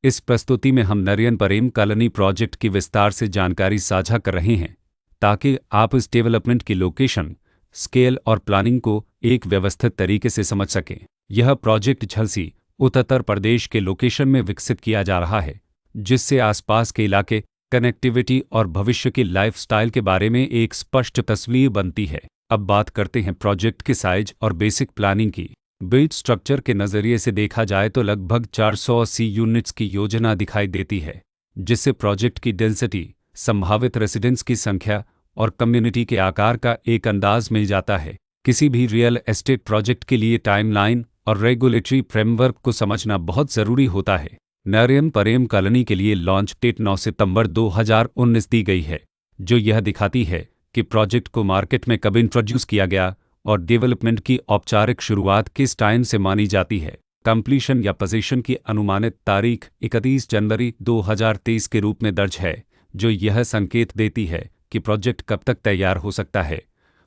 इस प्रस्तुति में हम नरियन परेम कॉलोनी प्रोजेक्ट की विस्तार से जानकारी साझा कर रहे हैं ताकि आप इस डेवलपमेंट की लोकेशन, स्केल और प्लानिंग को एक व्यवस्थित तरीके से समझ सकें। यह प्रोजेक्ट झलसी, उत्तर प्रदेश के लोकेशन में विकसित किया जा रहा है, जिससे आसपास के इलाके, कनेक्टिविटी और भविष्य की लाइफस्टाइल के बारे में एक स्पष्ट तस्वीर बनती है। अब बात करते हैं प्रोजेक्ट के साइज और बेसिक प्लानिंग की। बिल्ड स्ट्रक्चर के नज़रिए से देखा जाए तो लगभग 480 यूनिट्स की योजना दिखाई देती है, जिससे प्रोजेक्ट की डेंसिटी, संभावित रेसिडेंट्स की संख्या और कम्युनिटी के आकार का एक अंदाज मिल जाता है। किसी भी रियल एस्टेट प्रोजेक्ट के लिए टाइमलाइन और रेगुलेटरी फ्रेमवर्क को समझना बहुत ज़रूरी होता है। नरियन परेम कॉलोनी के लिए लॉन्च डेट 9 सितंबर 2019 दी गई है, जो यह दिखाती है कि प्रोजेक्ट को मार्केट में कब इंट्रोड्यूस किया गया और डेवलपमेंट की औपचारिक शुरुआत किस टाइम से मानी जाती है। कंप्लीशन या पोजीशन की अनुमानित तारीख 31 जनवरी 2023 के रूप में दर्ज है, जो यह संकेत देती है कि प्रोजेक्ट कब तक तैयार हो सकता है।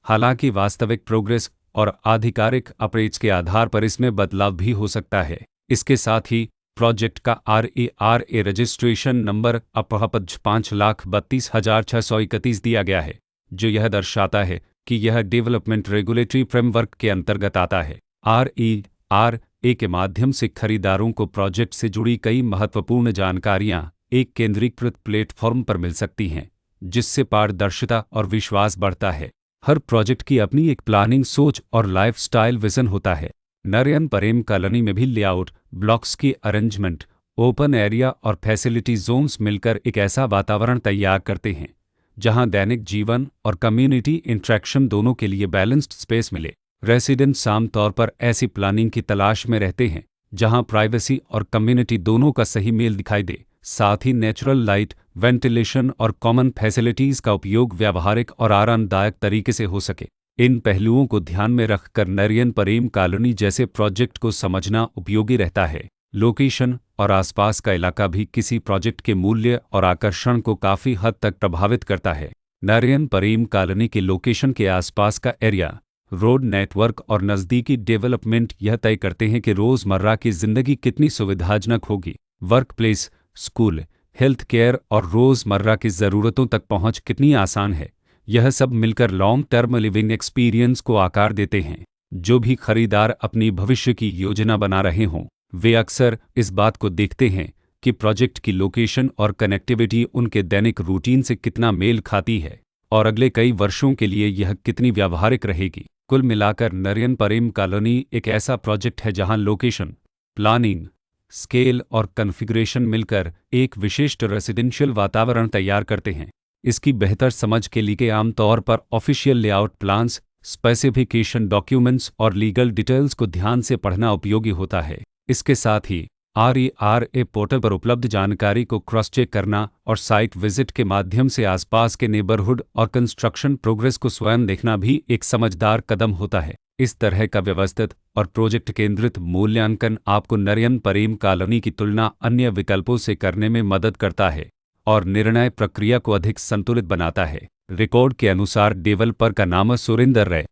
हालांकि वास्तविक प्रोग्रेस और आधिकारिक अप्रोच के आधार पर इसमें बदलाव भी हो सकता है। इसके साथ ही प्रोजेक्ट का RERA रजिस्ट्रेशन नंबर अब 5,32,631 दिया गया है, जो यह दर्शाता है कि यह डेवलपमेंट रेगुलेटरी फ्रेमवर्क के अंतर्गत आता है। RERA के माध्यम से खरीदारों को प्रोजेक्ट से जुड़ी कई महत्वपूर्ण जानकारियां एक केंद्रीकृत प्लेटफॉर्म पर मिल सकती हैं, जिससे पारदर्शिता और विश्वास बढ़ता है। हर प्रोजेक्ट की अपनी एक प्लानिंग सोच और लाइफस्टाइल विजन होता है। नरियन परेम कॉलोनी में भी लेआउट, ब्लॉक्स की अरेंजमेंट, ओपन एरिया और फैसिलिटी जोन्स मिलकर एक ऐसा वातावरण तैयार करते हैं जहां दैनिक जीवन और कम्युनिटी इंटरेक्शन दोनों के लिए बैलेंस्ड स्पेस मिले। रेसिडेंट्स आमतौर पर ऐसी प्लानिंग की तलाश में रहते हैं जहां प्राइवेसी और कम्युनिटी दोनों का सही मेल दिखाई दे। साथ ही नेचुरल लाइट, वेंटिलेशन और कॉमन फैसिलिटीज़ का उपयोग व्यावहारिक और आरामदायक तरीके से हो सके। इन पहलुओं को ध्यान में रखकर नरियन परेम कॉलोनी जैसे प्रोजेक्ट को समझना उपयोगी रहता है। लोकेशन और आसपास का इलाका भी किसी प्रोजेक्ट के मूल्य और आकर्षण को काफ़ी हद तक प्रभावित करता है। नरियन परेम कॉलोनी के लोकेशन के आसपास का एरिया, रोड नेटवर्क और नज़दीकी डेवलपमेंट यह तय करते हैं कि रोज़मर्रा की ज़िंदगी कितनी सुविधाजनक होगी। Work place, school, health care और रोज़मर्रा की ज़रूरतों तक पहुंच कितनी आसान है। यह सब मिलकर लॉन्ग टर्म लिविंग एक्सपीरियंस को आकार देते हैं। जो भी खरीदार अपनी भविष्य की योजना बना रहे हों, वे अक्सर इस बात को देखते हैं कि प्रोजेक्ट की लोकेशन और कनेक्टिविटी उनके दैनिक रूटीन से कितना मेल खाती है और अगले कई वर्षों के लिए यह कितनी व्यावहारिक रहेगी। कुल मिलाकर नरियन परेम कॉलोनी एक ऐसा प्रोजेक्ट है जहां लोकेशन, प्लानिंग, स्केल और कॉन्फ़िगरेशन मिलकर एक विशिष्ट रेसिडेंशियल वातावरण तैयार करते हैं। इसकी बेहतर समझ के लिए आमतौर पर official layout plans, specification documents और लीगल डिटेल्स को ध्यान से पढ़ना उपयोगी होता है। इसके साथ ही RERA पोर्टल पर उपलब्ध जानकारी को क्रॉस चेक करना और साइट विजिट के माध्यम से आसपास के नेबरहुड और कंस्ट्रक्शन प्रोग्रेस को स्वयं देखना भी एक समझदार कदम होता है। इस तरह का व्यवस्थित और प्रोजेक्ट केंद्रित मूल्यांकन आपको नरियन परेम कॉलोनी की तुलना अन्य विकल्पों से करने में मदद करता है और निर्णय प्रक्रिया को अधिक संतुलित बनाता है। रिकॉर्ड के अनुसार डेवलपर का नाम सुरेंद्र रे